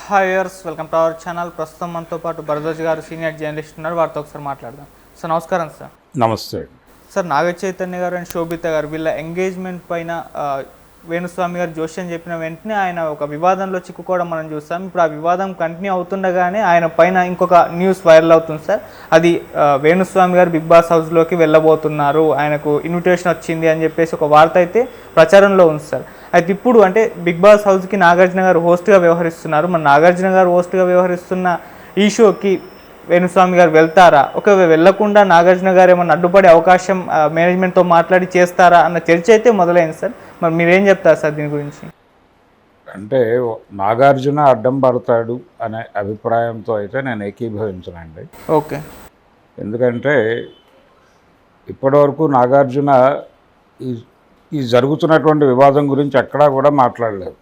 Hi viewers, welcome to our channel. ప్రస్తుతం మనతో పాటు భరద్వాజ్ గారు సీనియర్ జర్నలిస్ట్ ఉన్నారు. వారితో ఒకసారి మాట్లాడదాం. సార్ నమస్కారం. సార్ నమస్తే. సార్, నాగ చైతన్య గారు అండ్ శోభిత గారు వీళ్ళ ఎంగేజ్మెంట్ పైన వేణుస్వామి గారు జోష్యం చెప్పిన వెంటనే ఆయన ఒక వివాదంలో చిక్కుకోవడం మనం చూస్తాం. ఇప్పుడు ఆ వివాదం కంటిన్యూ అవుతుండగానే ఆయన పైన ఇంకొక న్యూస్ వైరల్ అవుతుంది సార్. అది వేణుస్వామి గారు బిగ్ బాస్ హౌస్లోకి వెళ్ళబోతున్నారు, ఆయనకు ఇన్విటేషన్ వచ్చింది అని చెప్పేసి ఒక వార్త అయితే ప్రచారంలో ఉంది సార్. అయితే ఇప్పుడు అంటే బిగ్ బాస్ హౌస్కి నాగార్జున గారు హోస్ట్గా వ్యవహరిస్తున్నారు. మన నాగార్జున గారు హోస్ట్గా వ్యవహరిస్తున్న ఈ షోకి వేణుస్వామి గారు వెళ్తారా? ఒకవేళ వెళ్లకుండా నాగార్జున గారు ఏమన్నా అడ్డుపడే అవకాశం మేనేజ్మెంట్తో మాట్లాడి చేస్తారా అన్న చర్చ అయితే మొదలైంది సార్. మరి మీరేం చెప్తారు సార్ దీని గురించి? అంటే నాగార్జున అడ్డం పడతాడు అనే అభిప్రాయంతో అయితే నేను ఏకీభవించనండి. ఓకే. ఎందుకంటే ఇప్పటివరకు నాగార్జున ఈ జరుగుతున్నటువంటి వివాదం గురించి ఎక్కడా కూడా మాట్లాడలేదు.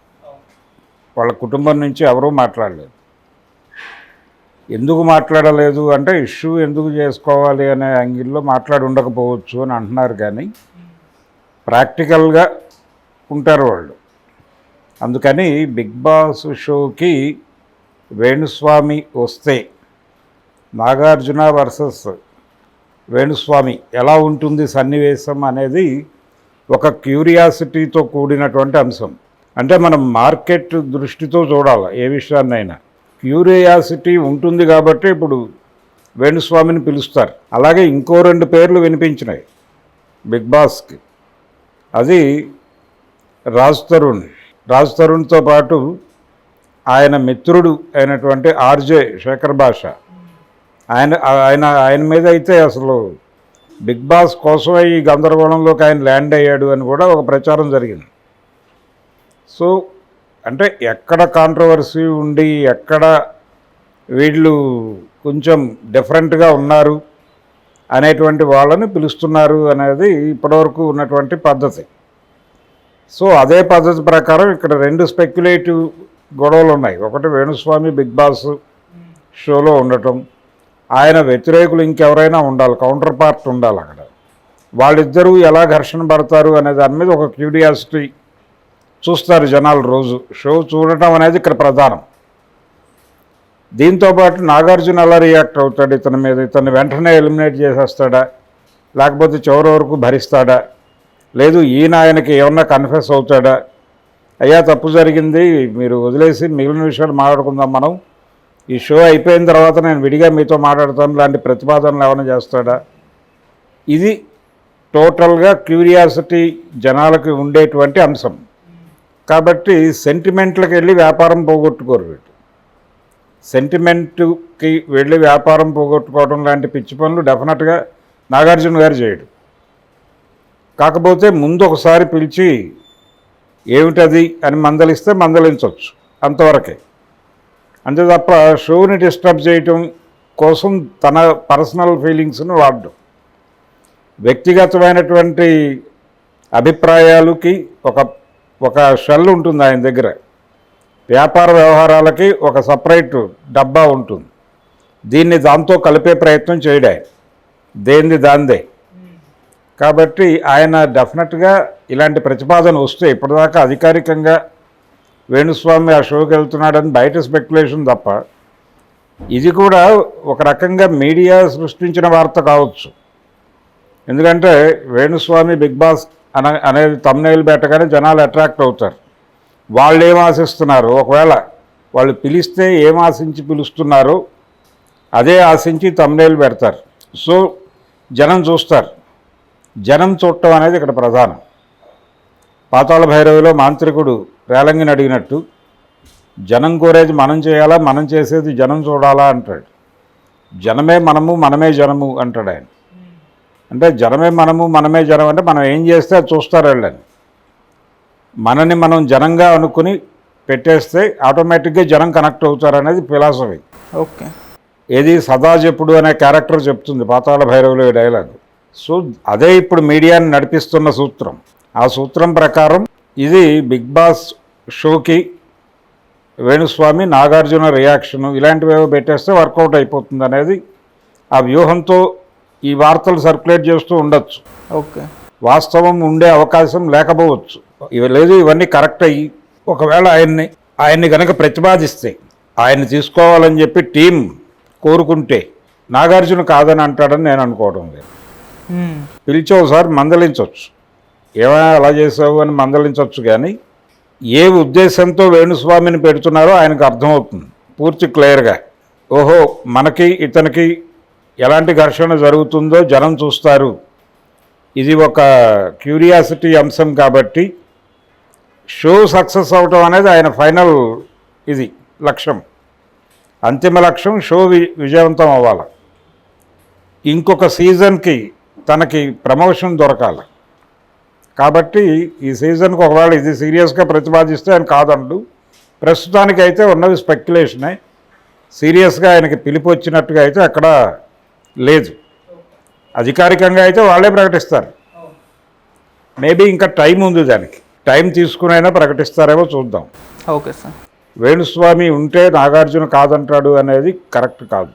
వాళ్ళ కుటుంబం నుంచి ఎవరూ మాట్లాడలేదు. ఎందుకు మాట్లాడలేదు అంటే ఇష్యూ ఎందుకు చేసుకోవాలి అనే యాంగిల్లో మాట్లాడి ఉండకపోవచ్చు అని అంటున్నారు. కానీ ప్రాక్టికల్గా ఉంటారు వాళ్ళు. అందుకని బిగ్ బాస్ షోకి వేణుస్వామి వస్తే నాగార్జున వర్సెస్ వేణుస్వామి ఎలా ఉంటుంది సన్నివేశం అనేది ఒక క్యూరియాసిటీతో కూడినటువంటి అంశం. అంటే మనం మార్కెట్ దృష్టితో చూడాలి ఏ విషయాన్నైనా. క్యూరియాసిటీ ఉంటుంది కాబట్టి ఇప్పుడు వేణుస్వామిని పిలుస్తారు. అలాగే ఇంకో 2 పేర్లు వినిపించినాయి బిగ్ బాస్కి. అది రాజ్ తరుణ్తో పాటు ఆయన మిత్రుడు అయినటువంటి ఆర్జే శేఖర్ భాష. ఆయన మీద అయితే అసలు బిగ్ బాస్ కోసమే ఈ గందరగోళంలోకి ఆయన ల్యాండ్ అయ్యాడు అని కూడా ఒక ప్రచారం జరిగింది. సో అంటే ఎక్కడ కాంట్రవర్సీ ఉండి ఎక్కడ వీళ్ళు కొంచెం డిఫరెంట్గా ఉన్నారు అనేటువంటి వాళ్ళని పిలుస్తున్నారు అనేది ఇప్పటివరకు ఉన్నటువంటి పద్ధతి. సో అదే పద్ధతి ప్రకారం ఇక్కడ 2 స్పెక్యులేటివ్ గొడవలు ఉన్నాయి. ఒకటి వేణుస్వామి బిగ్ బాస్ షోలో ఉండటం, ఆయన వ్యతిరేకులు ఇంకెవరైనా ఉండాలి, కౌంటర్ పార్ట్ ఉండాలి అక్కడ. వాళ్ళిద్దరూ ఎలా ఘర్షణ పడతారు అనే దాని మీద ఒక క్యూరియాసిటీ చూస్తారు జనాలు. రోజు షో చూడటం అనేది ఇక్కడ ప్రధానం. దీంతోపాటు నాగార్జున ఎలా రియాక్ట్ అవుతాడు ఇతని మీద, ఇతన్ని వెంటనే ఎలిమినేట్ చేసేస్తాడా, లేకపోతే చివరి వరకు భరిస్తాడా, లేదు ఈయన ఆయనకి ఏమన్నా కన్ఫెస్ అవుతాడా, అయ్యా తప్పు జరిగింది మీరు వదిలేసి మిగిలిన విషయాలు మాట్లాడుకుందాం మనం, ఈ షో అయిపోయిన తర్వాత నేను విడిగా మీతో మాట్లాడతాను లాంటి ప్రతిపాదనలు ఏమైనా చేస్తాడా. ఇది టోటల్గా క్యూరియాసిటీ జనాలకి ఉండేటువంటి అంశం. కాబట్టి సెంటిమెంట్లకు వెళ్ళి వ్యాపారం పోగొట్టుకోరు వీళ్ళు. సెంటిమెంట్కి వెళ్ళి వ్యాపారం పోగొట్టుకోవడం లాంటి పిచ్చి పనులు డెఫినెట్గా నాగార్జున గారు చేయడు. కాకపోతే ముందు ఒకసారి పిలిచి ఏమిటది అని మందలిస్తే మందలించవచ్చు, అంతవరకే. అంతే తప్ప షోని డిస్టర్బ్ చేయటం కోసం తన పర్సనల్ ఫీలింగ్స్ని వాడడం, వ్యక్తిగతమైనటువంటి అభిప్రాయాలకి ఒక షెల్ ఉంటుంది ఆయన దగ్గర. వ్యాపార వ్యవహారాలకి ఒక సపరేట్ డబ్బా ఉంటుంది. దీన్ని దాంతో కలిపే ప్రయత్నం చేయడా, దేంది దాందే. కాబట్టి ఆయన డెఫినెట్గా ఇలాంటి ప్రతిపాదన వస్తే, ఇప్పటిదాకా అధికారికంగా వేణుస్వామి ఆ షోకి వెళ్తున్నాడని బయట స్పెక్యులేషన్ తప్ప, ఇది కూడా ఒక రకంగా మీడియా సృష్టించిన వార్త కావచ్చు. ఎందుకంటే వేణుస్వామి బిగ్ బాస్ అనేది తమ్నైల్ పెట్టగానే జనాలు అట్రాక్ట్ అవుతారు. వాళ్ళు ఏం ఆశిస్తున్నారు, ఒకవేళ వాళ్ళు పిలిస్తే ఏం ఆశించి పిలుస్తున్నారో అదే ఆశించి తమ్నైల్ పెడతారు. సో జనం చూస్తారు. జనం చూడటం అనేది ఇక్కడ ప్రధానం. పాతాళ భైరవిలో మాంత్రికుడు రేలంగిని అడిగినట్టు జనం కోరేది మనం చేయాలా, మనం చేసేది జనం చూడాలా అంటాడు. జనమే మనము, మనమే జనము అంటాడు ఆయన. అంటే జనమే మనము, మనమే జనం అంటే మనం ఏం చేస్తే అది చూస్తారు వెళ్ళని. మనని మనం జనంగా అనుకుని పెట్టేస్తే ఆటోమేటిక్గా జనం కనెక్ట్ అవుతారు అనేది ఫిలాసఫీ. ఓకే. ఏది సదా చెప్పుడు అనే క్యారెక్టర్ చెప్తుంది పాతాళ భైరవిలో ఈ డైలాగ్. సో అదే ఇప్పుడు మీడియాని నడిపిస్తున్న సూత్రం. ఆ సూత్రం ప్రకారం ఇది బిగ్ బాస్ షోకి వేణుస్వామి నాగార్జున రియాక్షను ఇలాంటివేవో పెట్టేస్తే వర్కౌట్ అయిపోతుంది అనేది ఆ వ్యూహంతో ఈ వార్తలు సర్క్యులేట్ చేస్తూ ఉండొచ్చు. ఓకే. వాస్తవం ఉండే అవకాశం లేకపోవచ్చు. లేదు ఇవన్నీ కరెక్ట్ అయ్యి ఒకవేళ ఆయన్ని కనుక ప్రతిపాదిస్తే ఆయన తీసుకోవాలని చెప్పి టీం కోరుకుంటే నాగార్జున కాదని అంటాడని నేను అనుకోవడం లేదు. పిలిచి ఒకసారి మందలించవచ్చు, ఏమైనా అలా చేసావు అని మందలించవచ్చు, కానీ ఏ ఉద్దేశంతో వేణుస్వామిని పెడుతున్నారో ఆయనకు అర్థమవుతుంది పూర్తి క్లియర్గా. ఓహో, మనకి ఇతనికి ఎలాంటి ఘర్షణ జరుగుతుందో జనం చూస్తారు, ఇది ఒక క్యూరియాసిటీ అంశం కాబట్టి షో సక్సెస్ అవటం అనేది ఆయన ఫైనల్ ఇది లక్ష్యం, అంతిమ లక్ష్యం షో విజయవంతం అవ్వాలి. ఇంకొక సీజన్కి తనకి ప్రమోషన్ దొరకాలి కాబట్టి ఈ సీజన్కి ఒకవేళ ఇది సీరియస్గా ప్రతిపాదిస్తే ఆయన కాదండు. ప్రస్తుతానికైతే ఉన్నది స్పెక్యులేషనే, సీరియస్గా ఆయనకి పిలుపు వచ్చినట్టుగా అయితే అక్కడ లేదు. అధికారికంగా అయితే వాళ్ళే ప్రకటిస్తారు. మేబీ ఇంకా టైం ఉంది, దానికి టైం తీసుకునైనా ప్రకటిస్తారేమో చూద్దాం. Okay sir. వేణుస్వామి ఉంటే నాగార్జున కాదంటాడు అనేది కరెక్ట్ కాదు.